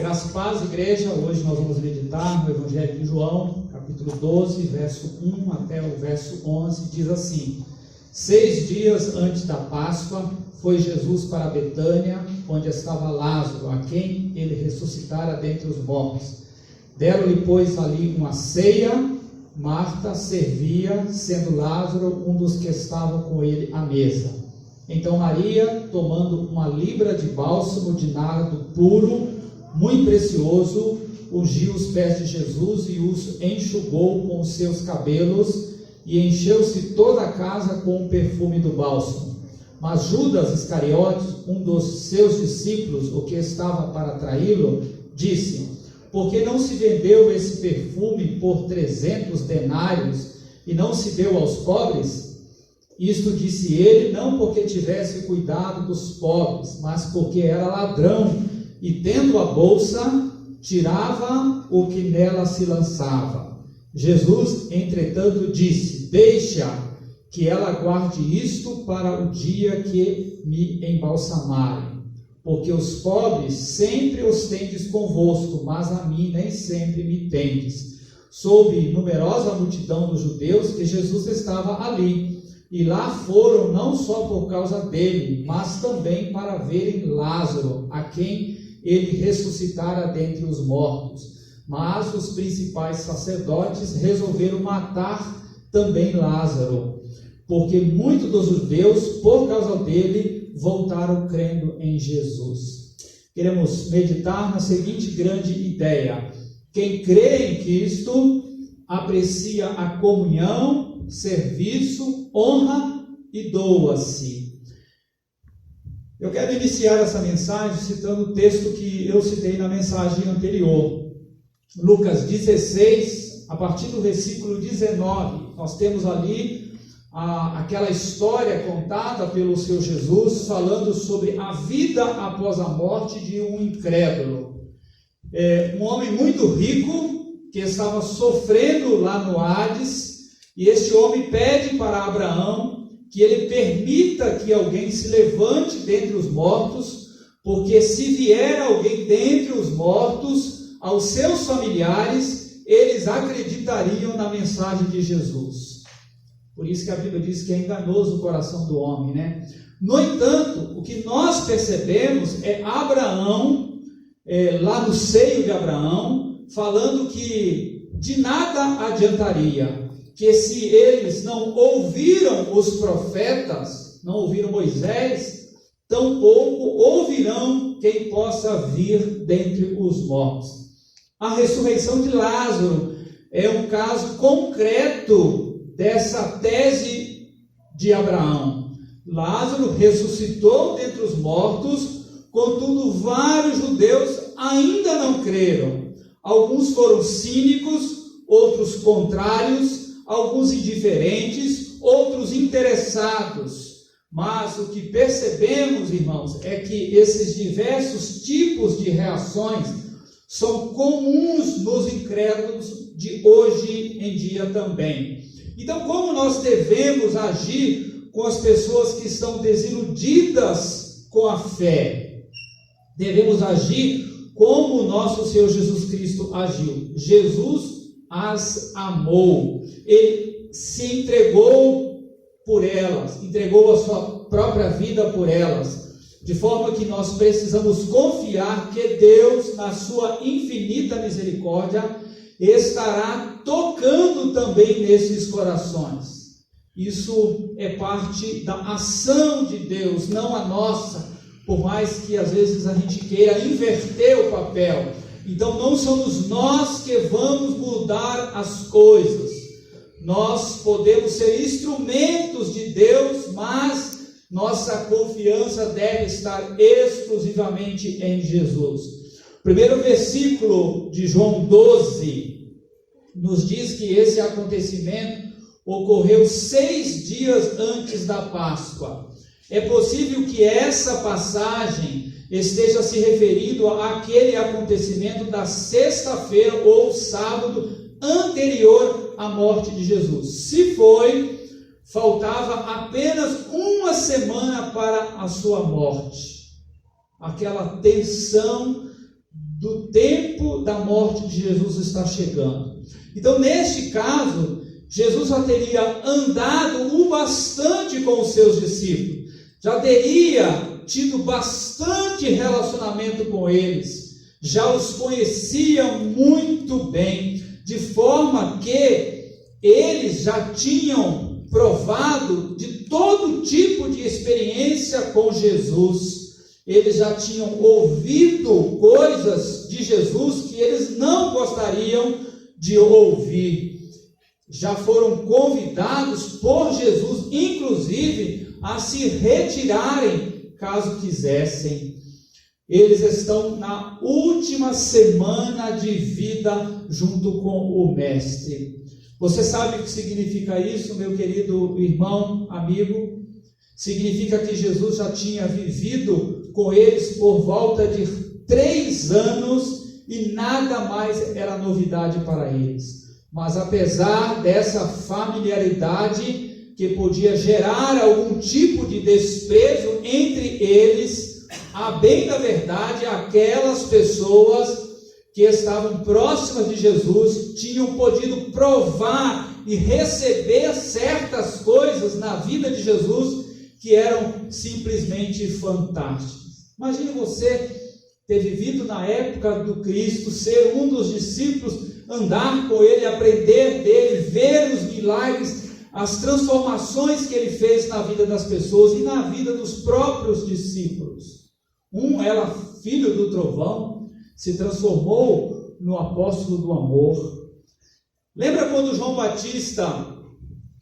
Graça e paz, igreja. Hoje nós vamos meditar no Evangelho de João, capítulo 12, verso 1 até o verso 11. Diz assim: 6 dias antes da Páscoa, foi Jesus para Betânia, onde estava Lázaro, a quem ele ressuscitara dentre os mortos. Deram-lhe, pois, ali uma ceia. Marta servia, sendo Lázaro um dos que estavam com ele à mesa. Então Maria, tomando uma libra de bálsamo de nardo puro, muito precioso, ungiu os pés de Jesus e os enxugou com os seus cabelos, e encheu-se toda a casa com o perfume do bálsamo. Mas Judas Iscariotes, um dos seus discípulos, o que estava para traí-lo, disse: por que não se vendeu esse perfume por 300 denários e não se deu aos pobres? Isto disse ele, não porque tivesse cuidado dos pobres, mas porque era ladrão, e tendo a bolsa, tirava o que nela se lançava. Jesus, entretanto, disse: deixa que ela guarde isto para o dia que me embalsamarem. Porque os pobres sempre os tendes convosco, mas a mim nem sempre me tendes. Soube numerosa multidão dos judeus que Jesus estava ali, e lá foram não só por causa dele, mas também para verem Lázaro, a quem ele ressuscitara dentre os mortos. Mas os principais sacerdotes resolveram matar também Lázaro, porque muitos dos judeus, por causa dele, voltaram crendo em Jesus. Queremos meditar na seguinte grande ideia: quem crê em Cristo aprecia a comunhão, serviço, honra e doa-se. Eu quero iniciar essa mensagem citando o texto que eu citei na mensagem anterior. Lucas 16, a partir do versículo 19, nós temos ali aquela história contada pelo seu Jesus, falando sobre a vida após a morte de um incrédulo. Um homem muito rico, que estava sofrendo lá no Hades, e este homem pede para Abraão que ele permita que alguém se levante dentre os mortos, porque se vier alguém dentre os mortos, aos seus familiares, eles acreditariam na mensagem de Jesus. Por isso que a Bíblia diz que é enganoso o coração do homem, né? No entanto, o que nós percebemos é Abraão, lá no seio de Abraão, falando que de nada adiantaria, que se eles não ouviram os profetas, não ouviram Moisés, tampouco ouvirão quem possa vir dentre os mortos. A ressurreição de Lázaro é um caso concreto dessa tese de Abraão. Lázaro ressuscitou dentre os mortos, contudo vários judeus ainda não creram. Alguns foram cínicos, outros contrários, alguns indiferentes, outros interessados. Mas o que percebemos, irmãos, é que esses diversos tipos de reações são comuns nos incrédulos de hoje em dia também. Então, como nós devemos agir com as pessoas que estão desiludidas com a fé? Devemos agir como o nosso Senhor Jesus Cristo agiu. Jesus as amou. Ele se entregou por elas, entregou a sua própria vida por elas, de forma que nós precisamos confiar que Deus, na sua infinita misericórdia, estará tocando também nesses corações. Isso é parte da ação de Deus, não a nossa, por mais que às vezes a gente queira inverter o papel. Então não somos nós que vamos mudar as coisas. Nós podemos ser instrumentos de Deus, mas nossa confiança deve estar exclusivamente em Jesus. Primeiro versículo de João 12 nos diz que esse acontecimento ocorreu 6 dias antes da Páscoa. É possível que essa passagem esteja se referindo àquele acontecimento da sexta-feira ou sábado anterior à morte de Jesus. Se foi, faltava apenas uma semana para a sua morte. Aquela tensão do tempo da morte de Jesus está chegando. Então, neste caso, Jesus já teria andado o bastante com os seus discípulos, já teria tido bastante relacionamento com eles, já os conhecia muito bem, de forma que eles já tinham provado de todo tipo de experiência com Jesus. Eles já tinham ouvido coisas de Jesus que eles não gostariam de ouvir. Já foram convidados por Jesus, inclusive, a se retirarem, caso quisessem. Eles estão na última semana de vida junto com o Mestre. Você sabe o que significa isso, meu querido irmão, amigo? Significa que Jesus já tinha vivido com eles por volta de 3 anos e nada mais era novidade para eles. Mas apesar dessa familiaridade que podia gerar algum tipo de desprezo entre eles, a bem da verdade, aquelas pessoas que estavam próximas de Jesus tinham podido provar e receber certas coisas na vida de Jesus que eram simplesmente fantásticas. Imagine você ter vivido na época do Cristo, ser um dos discípulos, andar com Ele, aprender dele, ver os milagres, as transformações que Ele fez na vida das pessoas e na vida dos próprios discípulos. Um era filho do trovão, se transformou no apóstolo do amor. Lembra quando João Batista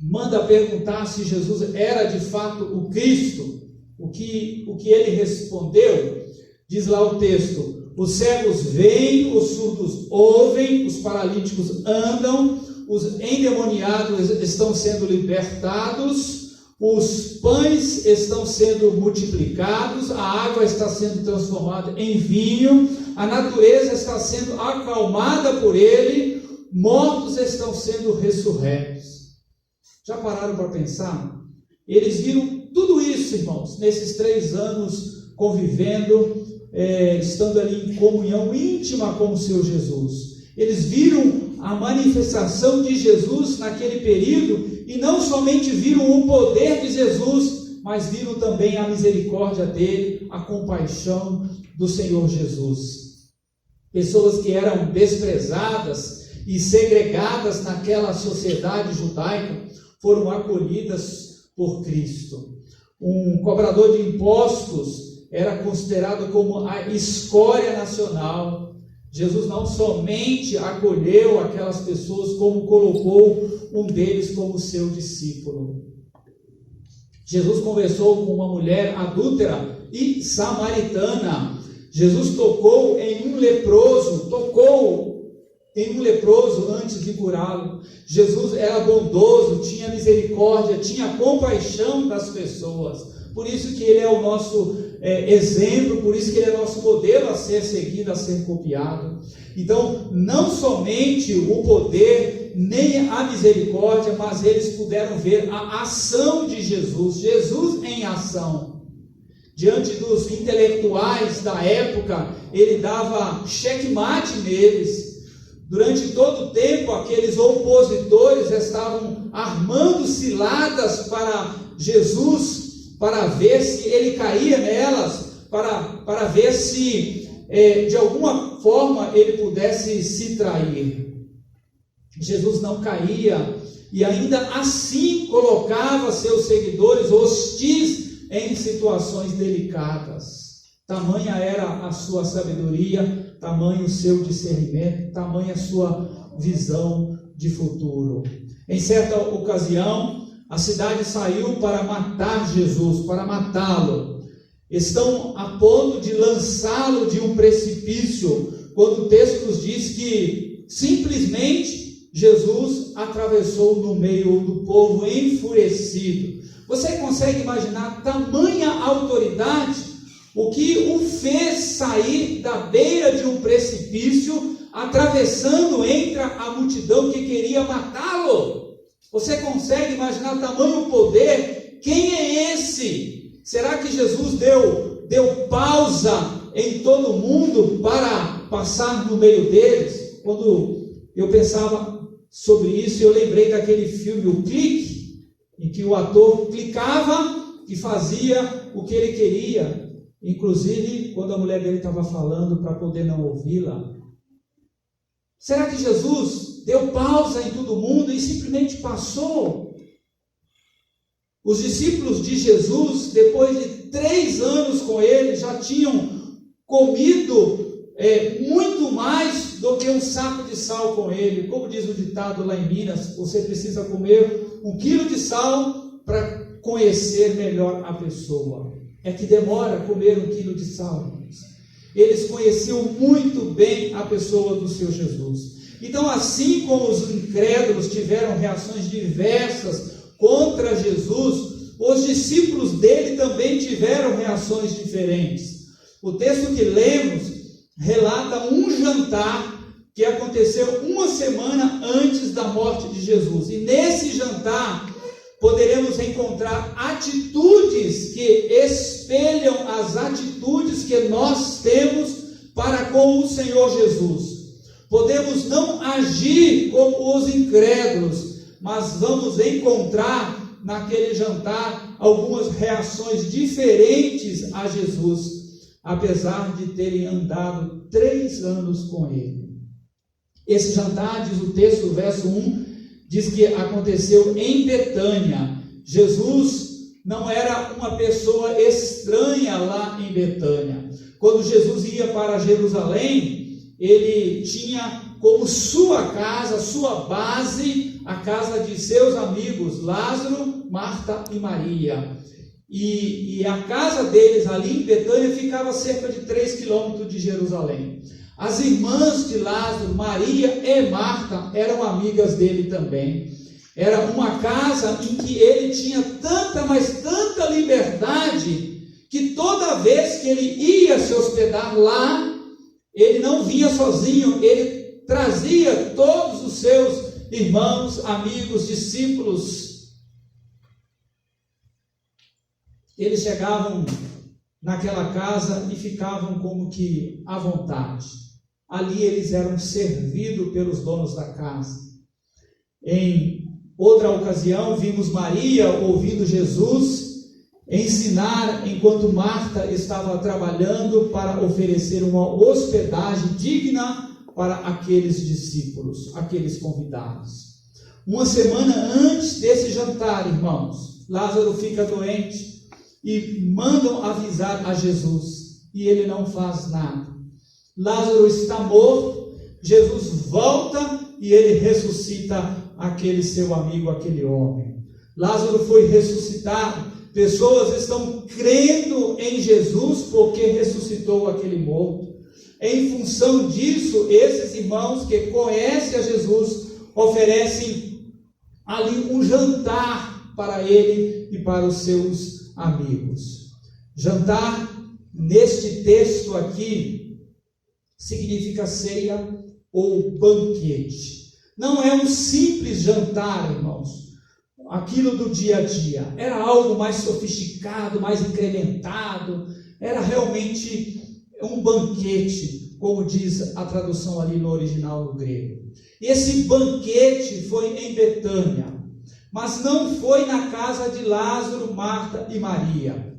manda perguntar se Jesus era de fato o Cristo? O que ele respondeu? Diz lá o texto: os cegos veem, os surdos ouvem, os paralíticos andam, os endemoniados estão sendo libertados, os pães estão sendo multiplicados, a água está sendo transformada em vinho, a natureza está sendo acalmada por ele, mortos estão sendo ressurretos. Já pararam para pensar? Eles viram tudo isso, irmãos, nesses 3 anos convivendo, estando ali em comunhão íntima com o seu Jesus. Eles viram a manifestação de Jesus naquele período, e não somente viram o poder de Jesus, mas viram também a misericórdia dele, a compaixão do Senhor Jesus. Pessoas que eram desprezadas e segregadas naquela sociedade judaica foram acolhidas por Cristo. Um cobrador de impostos era considerado como a escória nacional. Jesus não somente acolheu aquelas pessoas, como colocou um deles como seu discípulo. Jesus conversou com uma mulher adúltera e samaritana. Jesus tocou em um leproso antes de curá-lo. Jesus era bondoso, tinha misericórdia, tinha compaixão das pessoas. Por isso que ele é o nosso exemplo, por isso que ele é nosso modelo a ser seguido, a ser copiado. Então, não somente o poder, nem a misericórdia, mas eles puderam ver a ação de Jesus, Jesus em ação. Diante dos intelectuais da época, ele dava checkmate neles. Durante todo o tempo, aqueles opositores estavam armando ciladas para Jesus, para ver se ele caía nelas, para ver se de alguma forma ele pudesse se trair. Jesus não caía e ainda assim colocava seus seguidores hostis em situações delicadas. Tamanha era a sua sabedoria, tamanho o seu discernimento, tamanha a sua visão de futuro. Em certa ocasião, a cidade saiu para matar Jesus, para matá-lo. Estão a ponto de lançá-lo de um precipício, quando o texto nos diz que simplesmente Jesus atravessou no meio do povo enfurecido. Você consegue imaginar tamanha autoridade? O que o fez sair da beira de um precipício, atravessando entre a multidão que queria matá-lo? Você consegue imaginar tamanho poder? Quem é esse? Será que Jesus deu pausa em todo mundo para passar no meio deles, quando eu pensava sobre isso, eu lembrei daquele filme, O Clique, em que o ator clicava e fazia o que ele queria, inclusive quando a mulher dele estava falando para poder não ouvi-la. Será que Jesus deu pausa em todo mundo e simplesmente passou? Os discípulos de Jesus, depois de 3 anos com ele, já tinham comido muito mais do que um saco de sal com ele. Como diz o ditado lá em Minas, você precisa comer 1 quilo de sal para conhecer melhor a pessoa. É que demora comer 1 quilo de sal. Eles conheciam muito bem a pessoa do seu Jesus. Então, assim como os incrédulos tiveram reações diversas contra Jesus, os discípulos dele também tiveram reações diferentes. O texto que lemos relata um jantar que aconteceu 1 semana antes da morte de Jesus. E nesse jantar poderemos encontrar atitudes que espelham as atitudes que nós temos para com o Senhor Jesus. Podemos não agir como os incrédulos, mas vamos encontrar naquele jantar algumas reações diferentes a Jesus, apesar de terem andado 3 anos com ele. Esse jantar, diz o texto, verso 1, diz que aconteceu em Betânia. Jesus não era uma pessoa estranha lá em Betânia. Quando Jesus ia para Jerusalém, ele tinha como sua casa, sua base, a casa de seus amigos Lázaro, Marta e Maria. E a casa deles ali em Betânia ficava a cerca de 3 quilômetros de Jerusalém. As irmãs de Lázaro, Maria e Marta, eram amigas dele também. Era uma casa em que ele tinha tanta, mas tanta liberdade, que toda vez que ele ia se hospedar lá, ele não vinha sozinho, ele trazia todos os seus irmãos, amigos, discípulos. Eles chegavam naquela casa e ficavam como que à vontade. Ali eles eram servidos pelos donos da casa. Em outra ocasião, vimos Maria ouvindo Jesus ensinar enquanto Marta estava trabalhando para oferecer uma hospedagem digna para aqueles discípulos, aqueles convidados. 1 semana antes desse jantar, irmãos, Lázaro fica doente e mandam avisar a Jesus e ele não faz nada. Lázaro está morto, Jesus volta e ele ressuscita aquele seu amigo, aquele homem. Lázaro foi ressuscitado. Pessoas estão crendo em Jesus porque ressuscitou aquele morto. Em função disso, esses irmãos que conhecem a Jesus oferecem ali um jantar para ele e para os seus amigos. Jantar, neste texto aqui, significa ceia ou banquete. Não é um simples jantar, irmãos, aquilo do dia a dia. Era algo mais sofisticado, mais incrementado. Era realmente um banquete, como diz a tradução ali no original no grego. E esse banquete foi em Betânia, mas não foi na casa de Lázaro, Marta e Maria.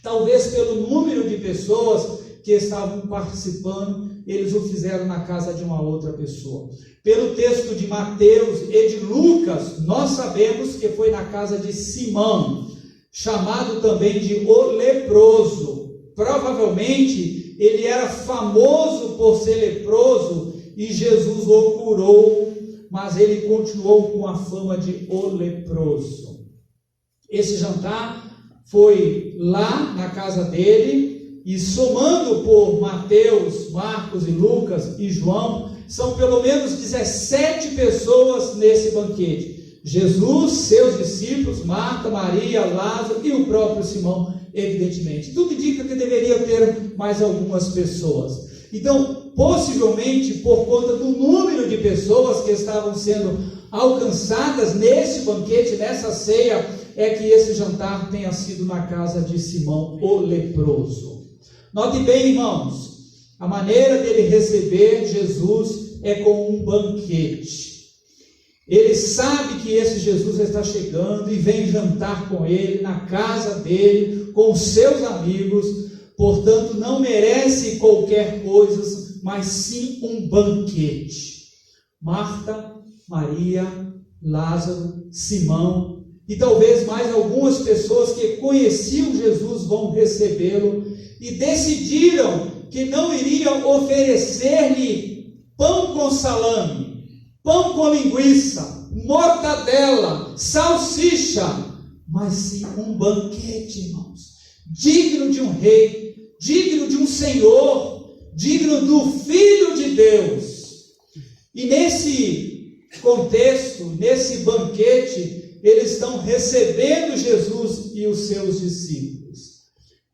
Talvez pelo número de pessoas que estavam participando, eles o fizeram na casa de uma outra pessoa. Pelo texto de Mateus e de Lucas, nós sabemos que foi na casa de Simão, chamado também de o leproso. Provavelmente ele era famoso por ser leproso e Jesus o curou, mas ele continuou com a fama de o leproso. Esse jantar foi lá na casa dele, e somando por Mateus, Marcos e Lucas e João, são pelo menos 17 pessoas nesse banquete. Jesus, seus discípulos, Marta, Maria, Lázaro e o próprio Simão, evidentemente. Tudo indica que deveria ter mais algumas pessoas. Então, possivelmente, por conta do número de pessoas que estavam sendo alcançadas nesse banquete, nessa ceia, é que esse jantar tenha sido na casa de Simão, o leproso. Note bem, irmãos, A maneira dele receber Jesus é com um banquete. Ele sabe que esse Jesus está chegando e vem jantar com ele, na casa dele, com os seus amigos, portanto não merece qualquer coisa, mas sim um banquete. Marta, Maria, Lázaro, Simão e talvez mais algumas pessoas que conheciam Jesus vão recebê-lo e decidiram que não iriam oferecer-lhe pão com salame, pão com linguiça, mortadela, salsicha, mas sim um banquete, irmãos, digno de um rei, digno de um Senhor, digno do Filho de Deus. E nesse contexto, nesse banquete, eles estão recebendo Jesus e os seus discípulos.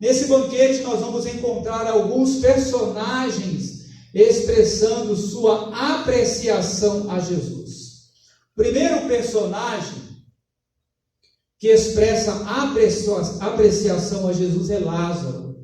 Nesse banquete nós vamos encontrar alguns personagens expressando sua apreciação a Jesus. O primeiro personagem que expressa apreciação a Jesus é Lázaro.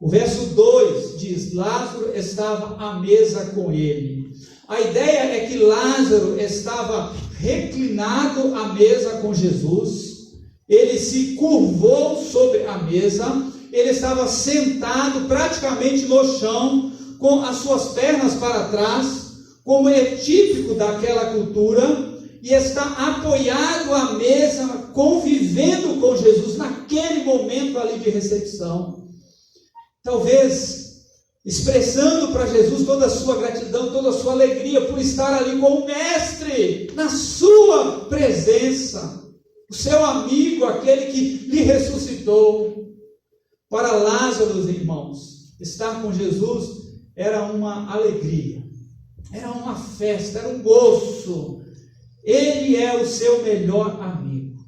O verso 2 diz: Lázaro estava à mesa com ele. A ideia é que Lázaro estava reclinado à mesa com Jesus, ele se curvou sobre a mesa, ele estava sentado praticamente no chão, com as suas pernas para trás, como é típico daquela cultura, e está apoiado à mesa, convivendo com Jesus naquele momento ali de recepção. Talvez expressando para Jesus toda a sua gratidão, toda a sua alegria por estar ali com o Mestre, na sua presença, o seu amigo, aquele que lhe ressuscitou. Para Lázaro, irmãos, estar com Jesus era uma alegria, era uma festa, era um gozo. Ele é o seu melhor amigo.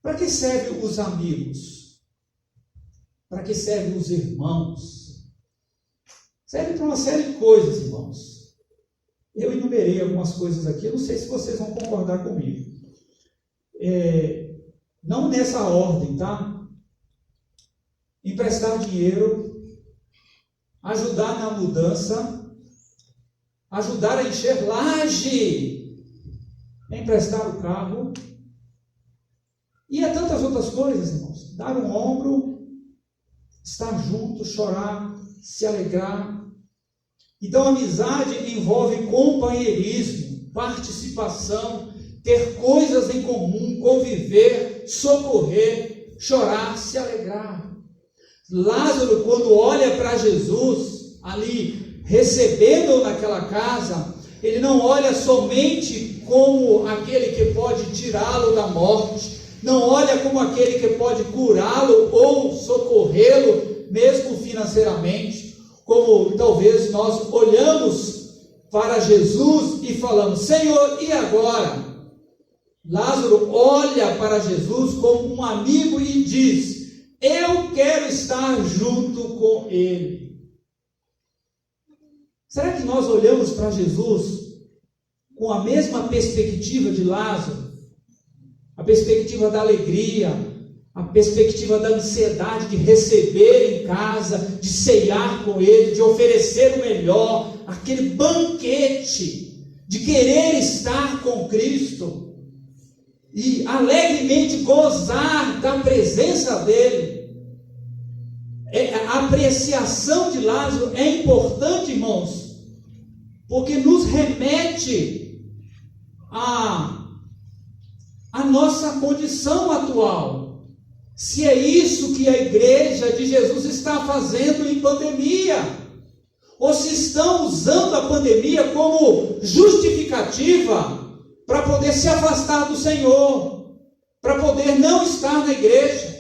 Para que servem os amigos? Para que servem os irmãos? Serve para uma série de coisas, irmãos. Eu enumerei algumas coisas aqui, eu não sei se vocês vão concordar comigo. Não nessa ordem, tá? Emprestar dinheiro, ajudar na mudança, ajudar a encher laje, emprestar o carro, e há tantas outras coisas, irmãos. Dar um ombro, estar junto, chorar, se alegrar. Então a amizade envolve companheirismo, participação, ter coisas em comum, conviver, socorrer, chorar, se alegrar. Lázaro, quando olha para Jesus ali, recebendo-o naquela casa, ele não olha somente como aquele que pode tirá-lo da morte, não olha como aquele que pode curá-lo ou socorrê-lo, mesmo financeiramente, como talvez nós olhamos para Jesus e falamos: Senhor, e agora? Lázaro olha para Jesus como um amigo e diz: eu quero estar junto com ele. Será que nós olhamos para Jesus com a mesma perspectiva de Lázaro? A perspectiva da alegria, a perspectiva da ansiedade de receber em casa, de ceiar com ele, de oferecer o melhor, aquele banquete, de querer estar com Cristo e alegremente gozar da presença dele. A apreciação de Lázaro é importante, irmãos, porque nos remete a nossa condição atual. Se é isso que a igreja de Jesus está fazendo em pandemia, ou se estão usando a pandemia como justificativa para poder se afastar do Senhor, para poder não estar na igreja.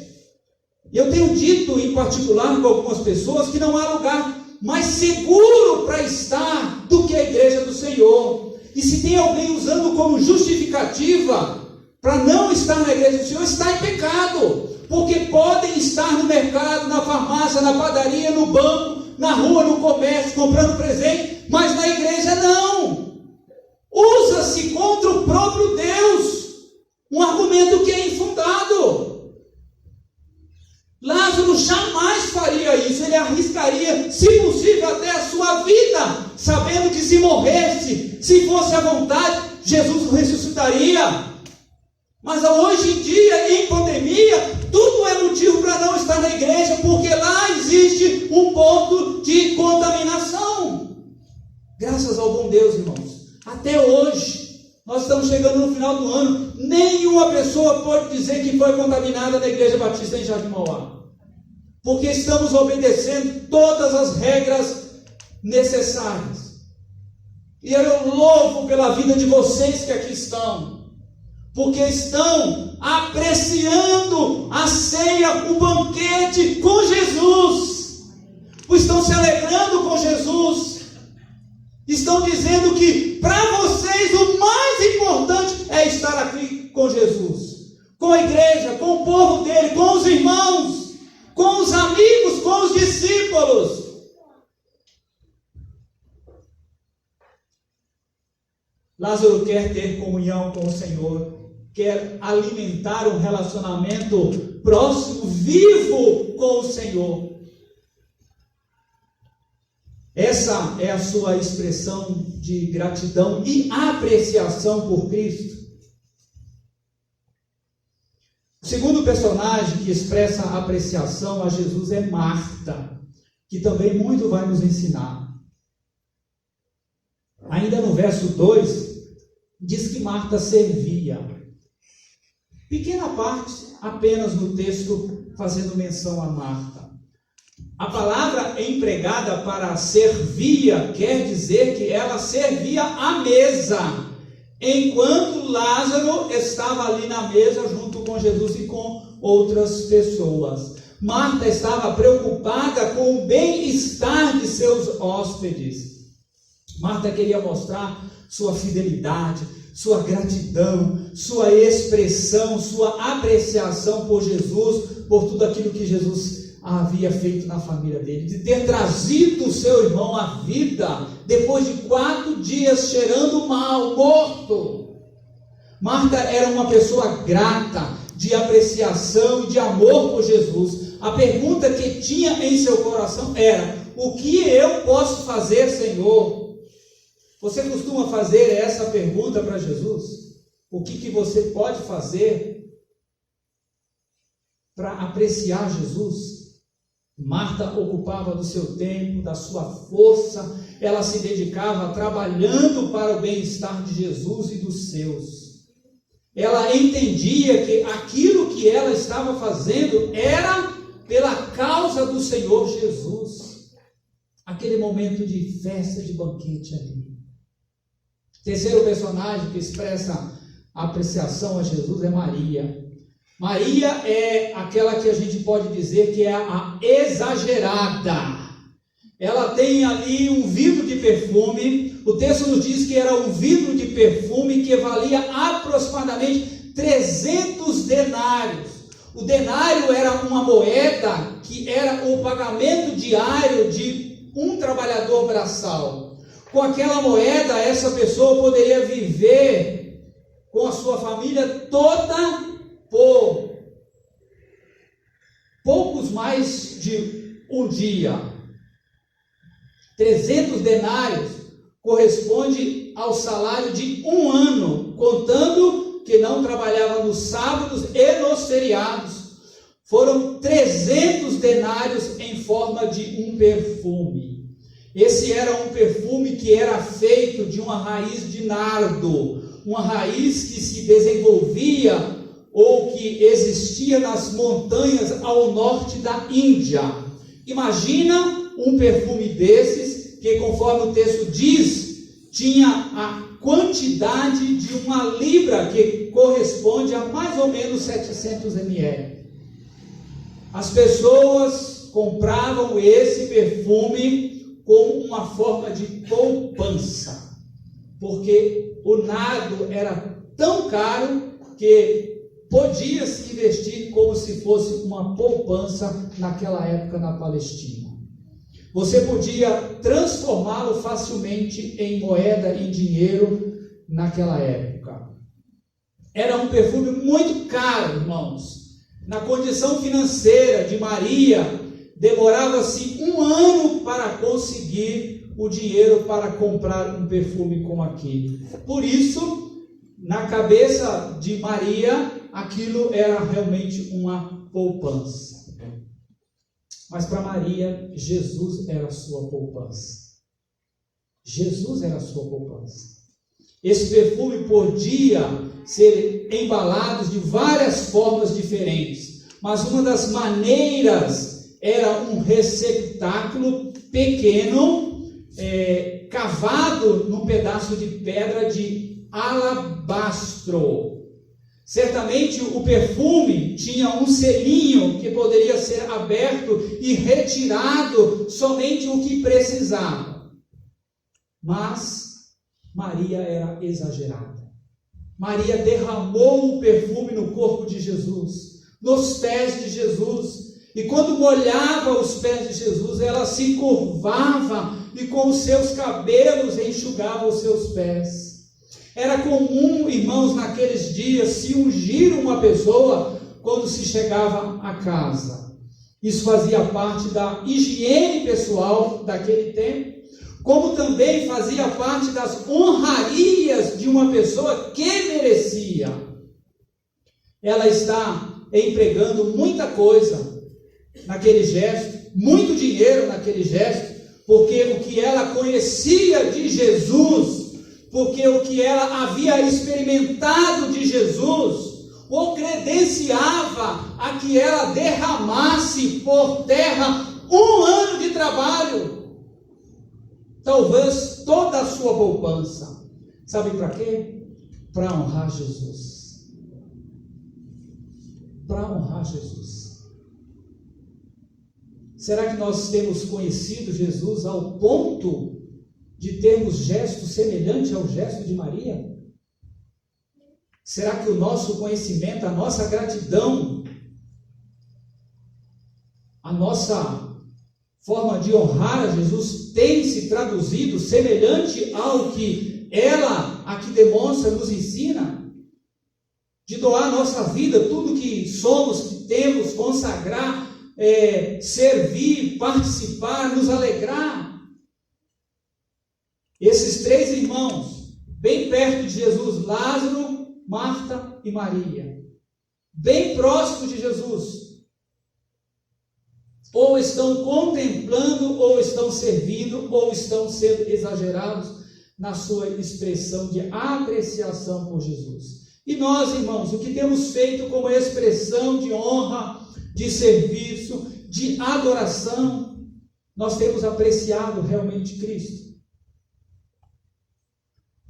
E eu tenho dito em particular com algumas pessoas que não há lugar mais seguro para estar do que a igreja do Senhor. E se tem alguém usando como justificativa para não estar na igreja do Senhor, está em pecado, porque podem estar no mercado, na farmácia, na padaria, no banco, na rua, no comércio, comprando presente, mas na igreja não. Usa-se contra o próprio Deus um argumento que é infundado. Lázaro jamais faria daria, se possível, até a sua vida, sabendo que se morresse, se fosse à vontade, Jesus ressuscitaria. Mas hoje em dia, em pandemia, tudo é motivo para não estar na igreja, porque lá existe um ponto de contaminação. Graças ao bom Deus, irmãos, até hoje, nós estamos chegando no final do ano, nenhuma pessoa pode dizer que foi contaminada na Igreja Batista em Jardim Mauá, porque estamos obedecendo todas as regras necessárias. E eu louvo pela vida de vocês que aqui estão, porque estão apreciando a ceia, o banquete com Jesus, estão se alegrando com Jesus, estão dizendo que para vocês o mais importante é estar aqui com Jesus, com a igreja, com o povo dele, com os irmãos, com os amigos, com os discípulos. Lázaro quer ter comunhão com o Senhor, quer alimentar um relacionamento próximo, vivo com o Senhor. Essa é a sua expressão de gratidão e apreciação por Cristo. O segundo personagem que expressa apreciação a Jesus é Marta, que também muito vai nos ensinar. Ainda no verso 2, diz que Marta servia. Pequena parte apenas no texto fazendo menção a Marta. A palavra empregada para servia quer dizer que ela servia à mesa, enquanto Lázaro estava ali na mesa junto com Jesus e com outras pessoas. Marta estava preocupada com o bem-estar de seus hóspedes. Marta queria mostrar sua fidelidade, sua gratidão, sua expressão, sua apreciação por Jesus, por tudo aquilo que Jesus havia feito na família dele, de ter trazido o seu irmão à vida, depois de 4 dias cheirando mal, morto. Marta era uma pessoa grata, de apreciação e de amor por Jesus. A pergunta que tinha em seu coração era: o que eu posso fazer, Senhor? Você costuma fazer essa pergunta para Jesus? O que você pode fazer para apreciar Jesus? Marta ocupava do seu tempo, da sua força, ela se dedicava trabalhando para o bem-estar de Jesus e dos seus. Ela entendia que aquilo que ela estava fazendo era pela causa do Senhor Jesus. Aquele momento de festa, de banquete ali. Terceiro personagem que expressa a apreciação a Jesus é Maria. Maria é aquela que a gente pode dizer que é a exagerada. Ela tem ali um vidro de perfume. O texto nos diz que era um vidro de perfume que valia aproximadamente 300 denários. O denário era uma moeda que era o pagamento diário de um trabalhador braçal. Com aquela moeda, essa pessoa poderia viver com a sua família toda por poucos mais de um dia. 300 denários corresponde ao salário de um ano, contando que não trabalhava nos sábados e nos feriados. Foram 300 denários em forma de um perfume. Esse era um perfume que era feito de uma raiz de nardo, uma raiz que se desenvolvia ou que existia nas montanhas ao norte da Índia. Imagina um perfume desses, que conforme o texto diz, tinha a quantidade de uma libra, que corresponde a mais ou menos 700 ml. As pessoas compravam esse perfume com uma forma de poupança, porque o nardo era tão caro que podia se investir como se fosse uma poupança naquela época na Palestina. Você podia transformá-lo facilmente em moeda e dinheiro naquela época. Era um perfume muito caro, irmãos. Na condição financeira de Maria, demorava-se 1 ano para conseguir o dinheiro para comprar um perfume como aquele. Por isso, na cabeça de Maria, aquilo era realmente uma poupança. Mas para Maria, Jesus era a sua poupança. Jesus era a sua poupança. Esse perfume podia ser embalado de várias formas diferentes, mas uma das maneiras era um receptáculo pequeno, cavado num pedaço de pedra de alabastro. Certamente o perfume tinha um selinho que poderia ser aberto e retirado somente o que precisava. Mas Maria era exagerada. Maria derramou o perfume no corpo de Jesus, nos pés de Jesus, e quando molhava os pés de Jesus, ela se curvava e com os seus cabelos enxugava os seus pés. Era comum, irmãos, naqueles dias, se ungir uma pessoa quando se chegava a casa. Isso fazia parte da higiene pessoal daquele tempo, como também fazia parte das honrarias de uma pessoa que merecia. Ela está empregando muita coisa naquele gesto, muito dinheiro naquele gesto, porque o que ela conhecia de Jesus, porque o que ela havia experimentado de Jesus, o credenciava a que ela derramasse por terra 1 ano de trabalho, talvez toda a sua poupança. Sabe para quê? Para honrar Jesus. Para honrar Jesus. Será que nós temos conhecido Jesus ao ponto de termos gestos semelhantes ao gesto de Maria? Será que o nosso conhecimento, a nossa gratidão, a nossa forma de honrar a Jesus tem se traduzido semelhante ao que ela aqui demonstra, nos ensina? De doar nossa vida, tudo que somos, que temos, consagrar, servir, participar, nos alegrar. Esses 3 irmãos, bem perto de Jesus, Lázaro, Marta e Maria, bem próximos de Jesus, ou estão contemplando, ou estão servindo, ou estão sendo exagerados na sua expressão de apreciação por Jesus. E nós, irmãos, o que temos feito como expressão de honra, de serviço, de adoração, nós temos apreciado realmente Cristo.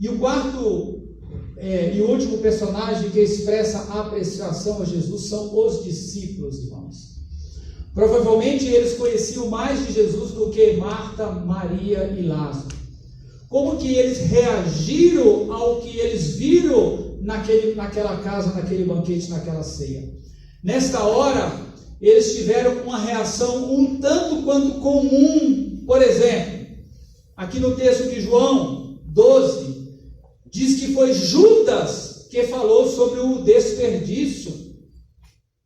E o quarto e o último personagem que expressa a apreciação a Jesus são os discípulos, irmãos. Provavelmente eles conheciam mais de Jesus do que Marta, Maria e Lázaro. Como que eles reagiram ao que eles viram naquela casa, naquele banquete, naquela ceia? Nesta hora, eles tiveram uma reação um tanto quanto comum. Por exemplo, aqui no texto de João 12, diz que foi Judas que falou sobre o desperdício.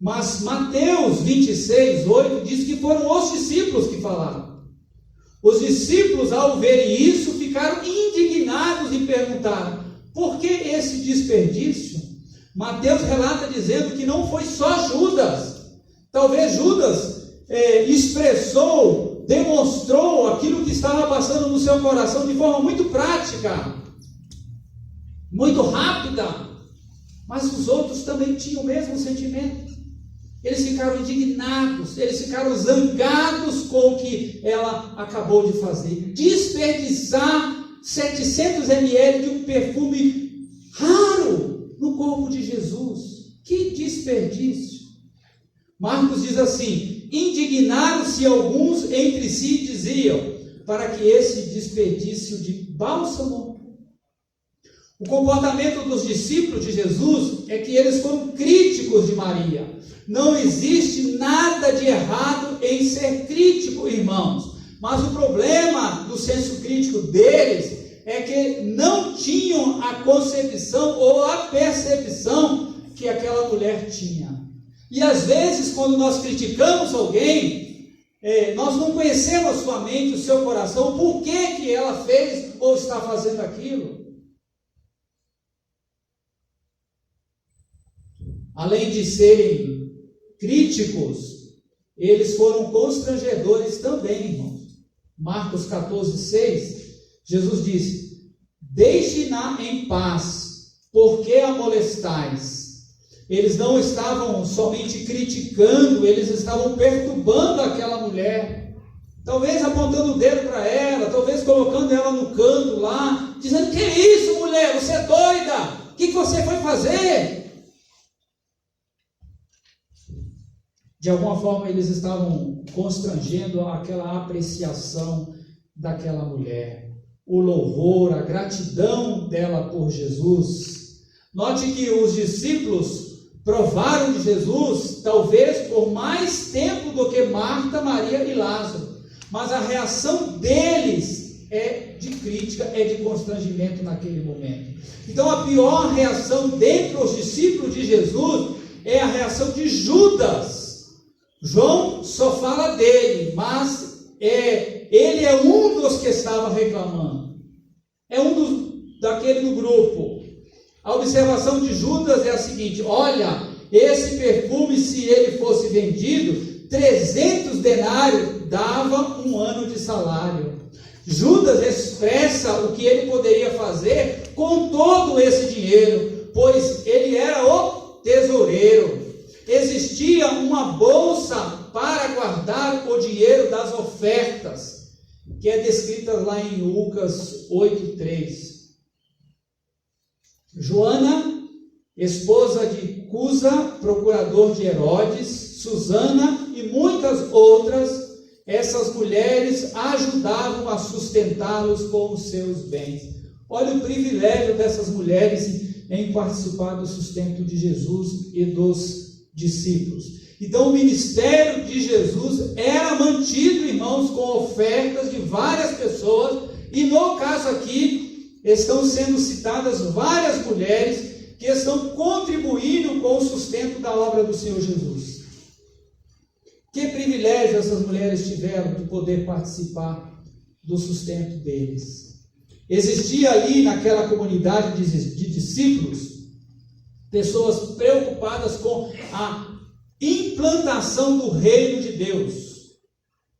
Mas Mateus 26, 8 diz que foram os discípulos que falaram. Os discípulos, ao verem isso, ficaram indignados e perguntaram: por que esse desperdício? Mateus relata dizendo que não foi só Judas. Talvez Judas expressou, demonstrou aquilo que estava passando no seu coração de forma muito prática, muito rápida, mas os outros também tinham o mesmo sentimento. Eles ficaram indignados, eles ficaram zangados com o que ela acabou de fazer. Desperdiçar 700 ml de um perfume raro no corpo de Jesus. Que desperdício! Marcos diz assim: indignaram-se alguns entre si e diziam, para que esse desperdício de bálsamo. O comportamento dos discípulos de Jesus é que eles foram críticos de Maria. Não existe nada de errado em ser crítico, irmãos. Mas o problema do senso crítico deles é que não tinham a concepção ou a percepção que aquela mulher tinha. E às vezes, quando nós criticamos alguém, Nós não conhecemos a sua mente, o seu coração, por que ela fez ou está fazendo aquilo. Além de serem críticos, eles foram constrangedores também, irmãos. Marcos 14:6, Jesus disse: deixe-na em paz, porque a molestais. Eles não estavam somente criticando, eles estavam perturbando aquela mulher, talvez apontando o dedo para ela, talvez colocando ela no canto lá, dizendo: que isso, mulher, você é doida, o que você foi fazer? De alguma forma eles estavam constrangendo aquela apreciação daquela mulher, o louvor, a gratidão dela por Jesus. Note que os discípulos provaram de Jesus, talvez por mais tempo do que Marta, Maria e Lázaro, mas a reação deles é de crítica, é de constrangimento naquele momento. Então a pior reação dentre os discípulos de Jesus é a reação de Judas. João só fala dele, mas ele é um dos que estava reclamando, é daquele do grupo. A observação de Judas é a seguinte: olha, esse perfume, se ele fosse vendido, 300 denários dava um ano de salário. Judas expressa o que ele poderia fazer com todo esse dinheiro, pois ele era o tesoureiro. Existia uma bolsa para guardar o dinheiro das ofertas, que é descrita lá em Lucas 8:3. Joana, esposa de Cusa, procurador de Herodes, Susana e muitas outras, essas mulheres ajudavam a sustentá-los com os seus bens. Olha o privilégio dessas mulheres em participar do sustento de Jesus e dos discípulos. Então o ministério de Jesus era mantido, irmãos, com ofertas de várias pessoas, e no caso aqui estão sendo citadas várias mulheres que estão contribuindo com o sustento da obra do Senhor Jesus. Que privilégio essas mulheres tiveram de poder participar do sustento deles. Existia ali naquela comunidade de discípulos pessoas preocupadas com a implantação do reino de Deus.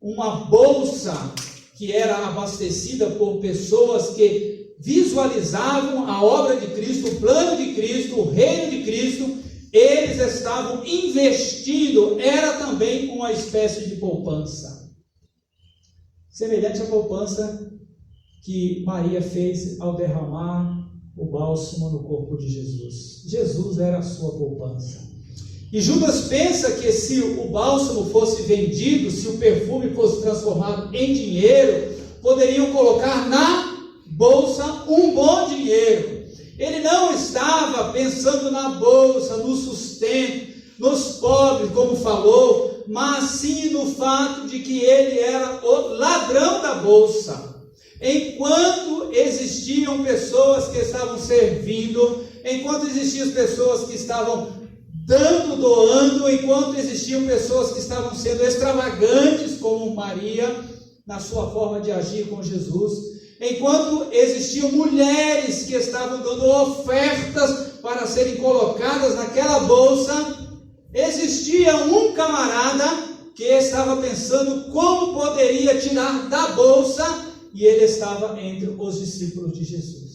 Uma bolsa que era abastecida por pessoas que visualizavam a obra de Cristo, o plano de Cristo, o reino de Cristo. Eles estavam investindo, era também uma espécie de poupança, semelhante à poupança que Maria fez ao derramar o bálsamo no corpo de Jesus. Jesus era a sua poupança. E Judas pensa que se o bálsamo fosse vendido, se o perfume fosse transformado em dinheiro, poderiam colocar na bolsa um bom dinheiro. Ele não estava pensando na bolsa, no sustento, nos pobres, como falou, mas sim no fato de que ele era o ladrão da bolsa. Enquanto existiam pessoas que estavam servindo, enquanto existiam pessoas que estavam dando, doando, enquanto existiam pessoas que estavam sendo extravagantes, como Maria, na sua forma de agir com Jesus, enquanto existiam mulheres que estavam dando ofertas para serem colocadas naquela bolsa, existia um camarada que estava pensando como poderia tirar da bolsa, e ele estava entre os discípulos de Jesus.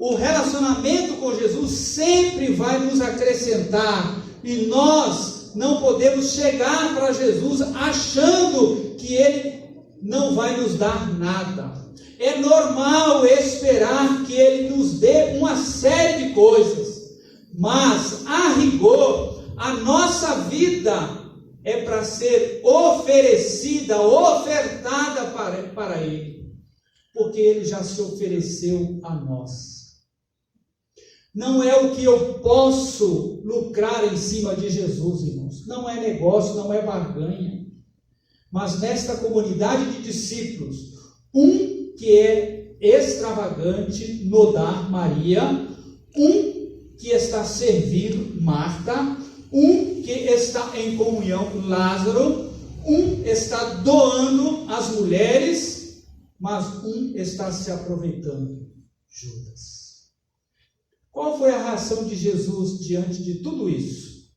O relacionamento com Jesus sempre vai nos acrescentar, e nós não podemos chegar para Jesus achando que Ele não vai nos dar nada. É normal esperar que Ele nos dê uma série de coisas, mas a rigor, a nossa vida é para ser oferecida, ofertada para Ele, porque Ele já se ofereceu a nós. Não é o que eu posso lucrar em cima de Jesus, irmãos. Não é negócio, não é barganha. Mas nesta comunidade de discípulos, um que é extravagante no dar, Maria, um que está servindo, Marta, um que está em comunhão, Lázaro, Um está doando as mulheres, mas um está se aproveitando. Judas. Qual foi a reação de Jesus diante de tudo isso?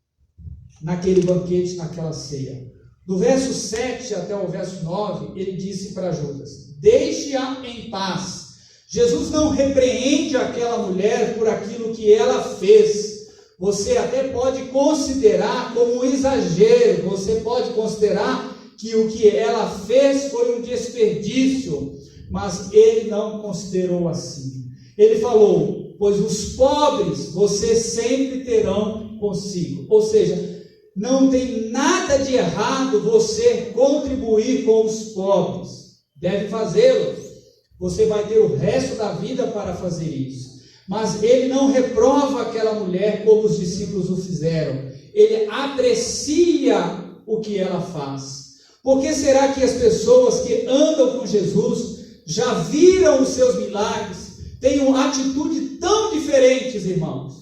Naquele banquete, naquela ceia. Do verso 7 até o verso 9, ele disse para Judas: deixe-a em paz. Jesus não repreende aquela mulher por aquilo que ela fez. Você até pode considerar como um exagero, você pode considerar que o que ela fez foi um desperdício, mas ele não considerou assim. Ele falou: pois os pobres você sempre terão consigo. Ou seja, não tem nada de errado você contribuir com os pobres. Deve fazê-lo. Você vai ter o resto da vida para fazer isso. Mas ele não reprova aquela mulher como os discípulos o fizeram. Ele aprecia o que ela faz. Por que será que as pessoas que andam com Jesus já viram os seus milagres, têm uma atitude tão diferentes, irmãos?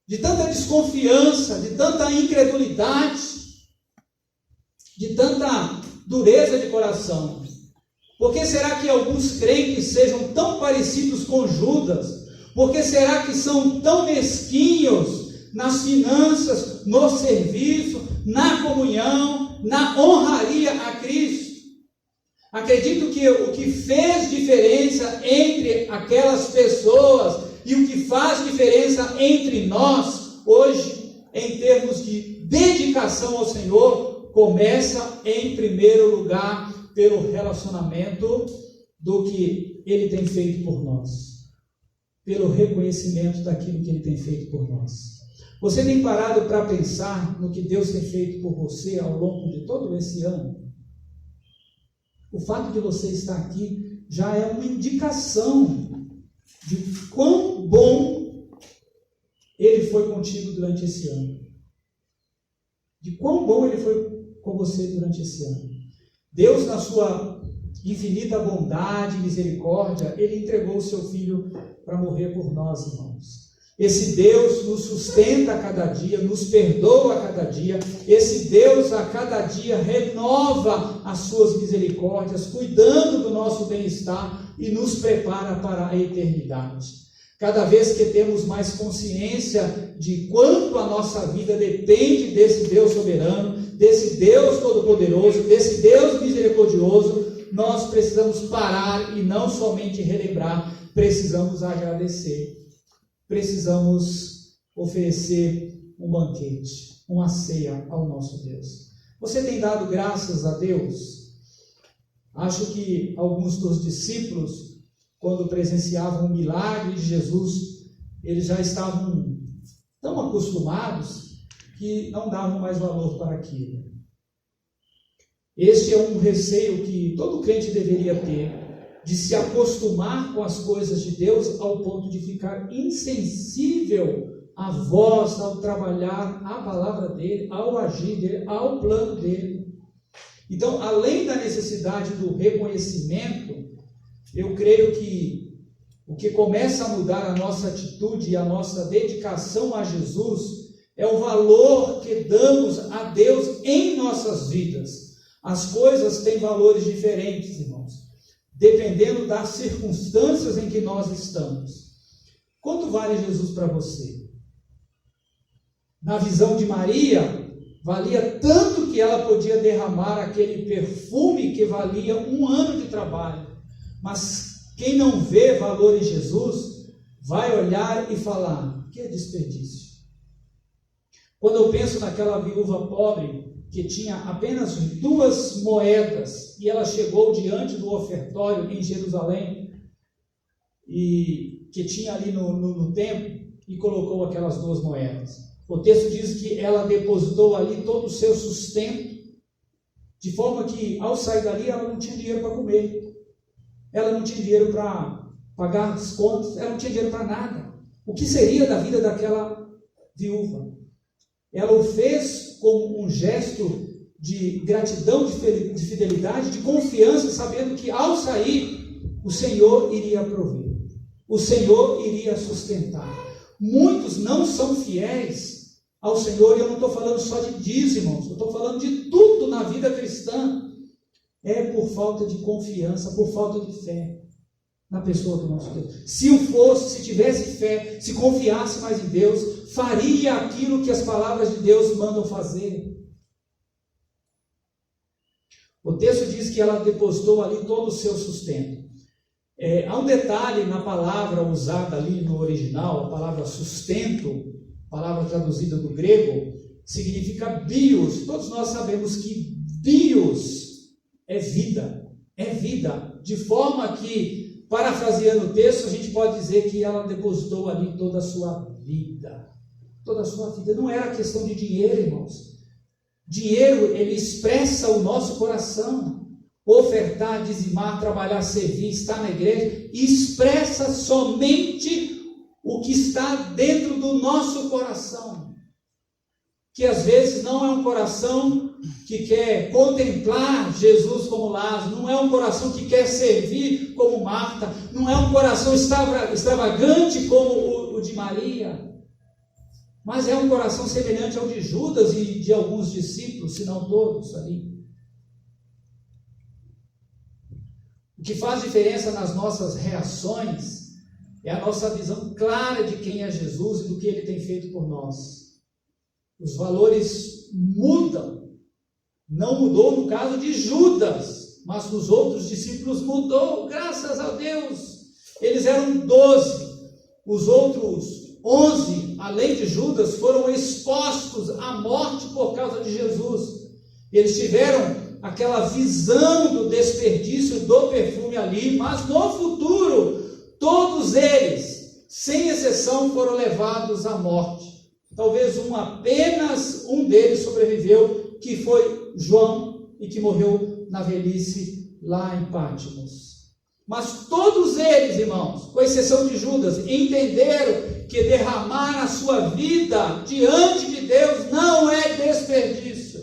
De tanta desconfiança, de tanta incredulidade, de tanta dureza de coração. Por que será que alguns crentes sejam tão parecidos com Judas? Por que será que são tão mesquinhos nas finanças, no serviço, na comunhão, na honraria a Cristo? Acredito que o que fez diferença entre aquelas pessoas e o que faz diferença entre nós hoje, em termos de dedicação ao Senhor, começa em primeiro lugar pelo relacionamento do que Ele tem feito por nós, pelo reconhecimento daquilo que Ele tem feito por nós. Você tem parado para pensar no que Deus tem feito por você ao longo de todo esse ano? O fato de você estar aqui já é uma indicação de quão bom Ele foi contigo durante esse ano. De quão bom Ele foi com você durante esse ano. Deus, na sua infinita bondade e misericórdia, Ele entregou o seu Filho para morrer por nós, irmãos. Esse Deus nos sustenta a cada dia, nos perdoa a cada dia. Esse Deus a cada dia renova as suas misericórdias, cuidando do nosso bem-estar e nos prepara para a eternidade. Cada vez que temos mais consciência de quanto a nossa vida depende desse Deus soberano, desse Deus todo-poderoso, desse Deus misericordioso, nós precisamos parar e não somente relembrar, precisamos agradecer. Precisamos oferecer um banquete, uma ceia ao nosso Deus. Você tem dado graças a Deus? Acho que alguns dos discípulos, quando presenciavam o milagre de Jesus, eles já estavam tão acostumados que não davam mais valor para aquilo. Este é um receio que todo crente deveria ter, de se acostumar com as coisas de Deus ao ponto de ficar insensível à voz, ao trabalhar a palavra dele, ao agir dele, ao plano dele. Então, além da necessidade do reconhecimento, eu creio que o que começa a mudar a nossa atitude e a nossa dedicação a Jesus é o valor que damos a Deus em nossas vidas. As coisas têm valores diferentes, irmãos, dependendo das circunstâncias em que nós estamos. Quanto vale Jesus para você? Na visão de Maria, valia tanto que ela podia derramar aquele perfume que valia 1 ano de trabalho. Mas quem não vê valor em Jesus, vai olhar e falar: que desperdício. Quando eu penso naquela viúva pobre, que tinha apenas 2 moedas, e ela chegou diante do ofertório em Jerusalém, e que tinha ali no templo, e colocou aquelas 2 moedas. O texto diz que ela depositou ali todo o seu sustento, de forma que ao sair dali ela não tinha dinheiro para comer, ela não tinha dinheiro para pagar as contas, ela não tinha dinheiro para nada. O que seria da vida daquela viúva? Ela o fez como um gesto de gratidão, de fidelidade, de confiança, sabendo que ao sair, o Senhor iria prover, o Senhor iria sustentar. Muitos não são fiéis ao Senhor, e eu não estou falando só de dízimos, eu estou falando de tudo na vida cristã, é por falta de confiança, por falta de fé na pessoa do nosso Deus. Se o fosse, se tivesse fé, se confiasse mais em Deus, faria aquilo que as palavras de Deus mandam fazer. O texto diz que ela depositou ali todo o seu sustento. Há um detalhe na palavra usada ali no original, a palavra sustento, palavra traduzida do grego, significa bios. Todos nós sabemos que bios é vida, de forma que, parafraseando o texto, a gente pode dizer que ela depositou ali toda a sua vida. Toda a sua vida. Não era questão de dinheiro, irmãos. Dinheiro, ele expressa o nosso coração. Ofertar, dizimar, trabalhar, servir, estar na igreja, expressa somente o que está dentro do nosso coração. Que às vezes não é um coração que quer contemplar Jesus como Lázaro, não é um coração que quer servir como Marta, não é um coração extravagante como o de Maria, mas é um coração semelhante ao de Judas e de alguns discípulos, se não todos ali. O que faz diferença nas nossas reações é a nossa visão clara de quem é Jesus e do que Ele tem feito por nós. Os valores mudam. Não mudou no caso de Judas, mas nos outros discípulos mudou, graças a Deus. Eles eram 12. Os outros 11, além de Judas, foram expostos à morte por causa de Jesus. Eles tiveram aquela visão do desperdício do perfume ali, mas no futuro, todos eles, sem exceção, foram levados à morte. Talvez apenas um deles sobreviveu, que foi João, e que morreu na velhice lá em Patmos. Mas todos eles, irmãos, com exceção de Judas, entenderam que derramar a sua vida diante de Deus não é desperdício.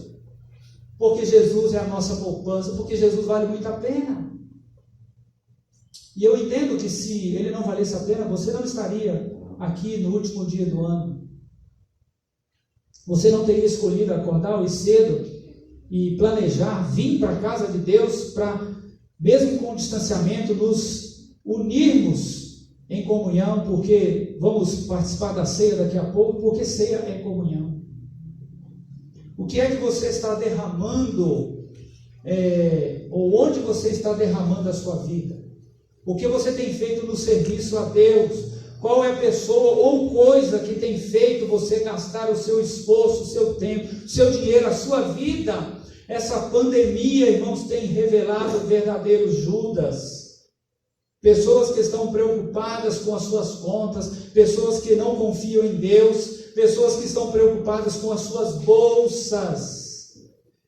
Porque Jesus é a nossa poupança, porque Jesus vale muito a pena. E eu entendo que se ele não valesse a pena, você não estaria aqui no último dia do ano. Você não teria escolhido acordar hoje cedo e planejar, vir para a casa de Deus para, mesmo com o distanciamento, nos unirmos em comunhão, porque vamos participar da ceia daqui a pouco, porque ceia é comunhão. O que é que você está derramando, ou onde você está derramando a sua vida? O que você tem feito no serviço a Deus? Qual é a pessoa ou coisa que tem feito você gastar o seu esforço, o seu tempo, o seu dinheiro, a sua vida? Essa pandemia, irmãos, tem revelado o verdadeiro Judas. Pessoas que estão preocupadas com as suas contas, pessoas que não confiam em Deus, pessoas que estão preocupadas com as suas bolsas.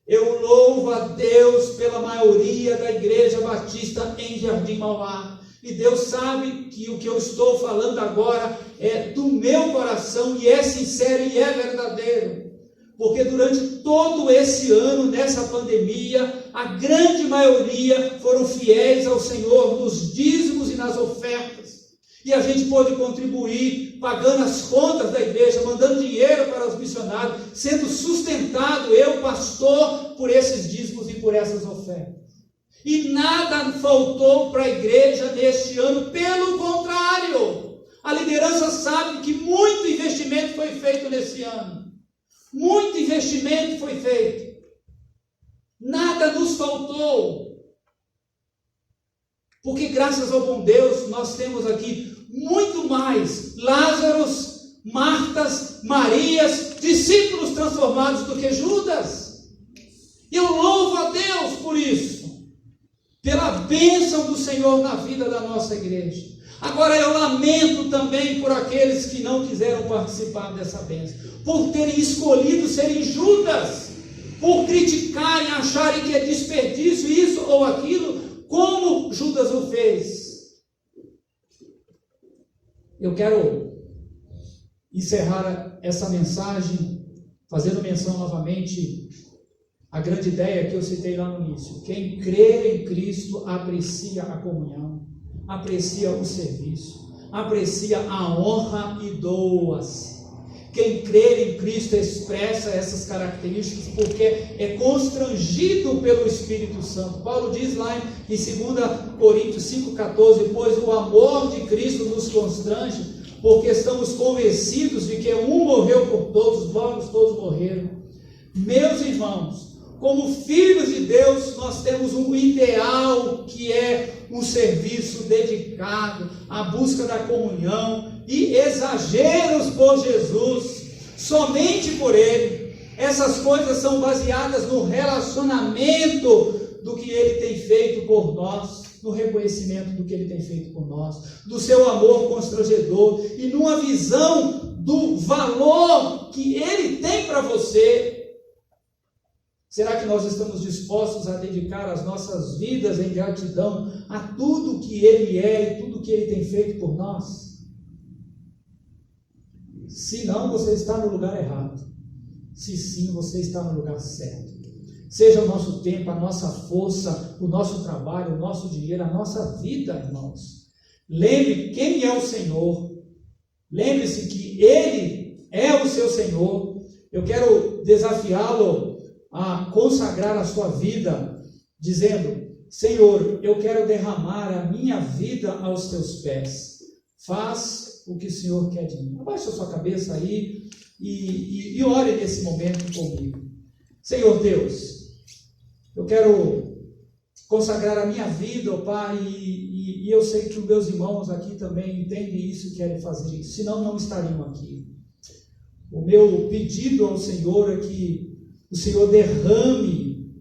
Eu louvo a Deus pela maioria da Igreja Batista em Jardim Mauá. E Deus sabe que o que eu estou falando agora é do meu coração e é sincero e é verdadeiro. Porque durante todo esse ano, nessa pandemia, a grande maioria foram fiéis ao Senhor nos dízimos e nas ofertas. E a gente pôde contribuir, pagando as contas da igreja, mandando dinheiro para os missionários, sendo sustentado, eu, pastor, por esses dízimos e por essas ofertas. E nada faltou para a igreja neste ano, pelo contrário, a liderança sabe que muito investimento foi feito nesse ano. Muito investimento foi feito. Nada nos faltou. Porque graças ao bom Deus, nós temos aqui muito mais Lázaros, Martas, Marias, discípulos transformados do que Judas. E eu louvo a Deus por isso. Pela bênção do Senhor na vida da nossa igreja. Agora eu lamento também por aqueles que não quiseram participar dessa bênção, por terem escolhido serem Judas, por criticarem, acharem que é desperdício isso ou aquilo, como Judas o fez. Eu quero encerrar essa mensagem fazendo menção novamente à grande ideia que eu citei lá no início. Quem crê em Cristo aprecia a comunhão, aprecia o serviço, aprecia a honra e doa-se. Quem crer em Cristo expressa essas características porque é constrangido pelo Espírito Santo. Paulo diz lá em 2 Coríntios 5,14: pois o amor de Cristo nos constrange, porque estamos convencidos de que um morreu por todos, logo todos morreram. Meus irmãos, como filhos de Deus, nós temos um ideal que é um serviço dedicado à busca da comunhão e exageros por Jesus, somente por Ele. Essas coisas são baseadas no relacionamento do que Ele tem feito por nós, no reconhecimento do que Ele tem feito por nós, do seu amor constrangedor e numa visão do valor que Ele tem para você. Será que nós estamos dispostos a dedicar as nossas vidas em gratidão a tudo que Ele é e tudo que Ele tem feito por nós? Se não, você está no lugar errado. Se sim, você está no lugar certo. Seja o nosso tempo, a nossa força, o nosso trabalho, o nosso dinheiro, a nossa vida, irmãos. Lembre quem é o Senhor. Lembre-se que Ele é o seu Senhor. Eu quero desafiá-lo a consagrar a sua vida, dizendo: Senhor, eu quero derramar a minha vida aos teus pés. Faz o que o Senhor quer de mim. Abaixe a sua cabeça aí e ore nesse momento comigo. Senhor Deus, eu quero consagrar a minha vida, ó Pai, e eu sei que os meus irmãos aqui também entendem isso e querem fazer isso, senão não estariam aqui. O meu pedido ao Senhor é que o Senhor derrame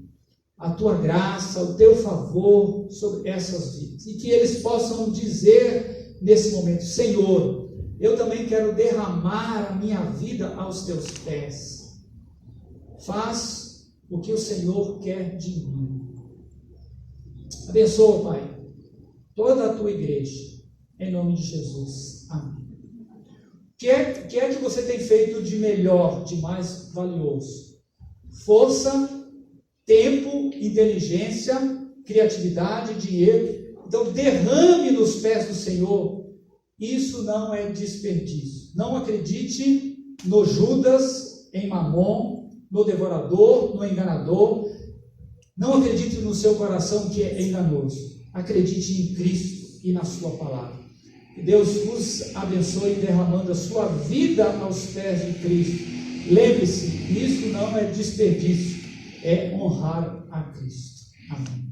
a tua graça, o teu favor sobre essas vidas, e que eles possam dizer nesse momento: Senhor, eu também quero derramar a minha vida aos teus pés. Faz o que o Senhor quer de mim. Abençoa, Pai, toda a tua igreja, em nome de Jesus. Amém. O que é que você tem feito de melhor, de mais valioso? Força, tempo, inteligência, criatividade, dinheiro. Então derrame nos pés do Senhor. Isso não é desperdício. Não acredite no Judas, em Mamon, no devorador, no enganador. Não acredite no seu coração que é enganoso. Acredite em Cristo e na sua palavra. Que Deus vos abençoe derramando a sua vida aos pés de Cristo. Lembre-se, isso não é desperdício, é honrar a Cristo. Amém.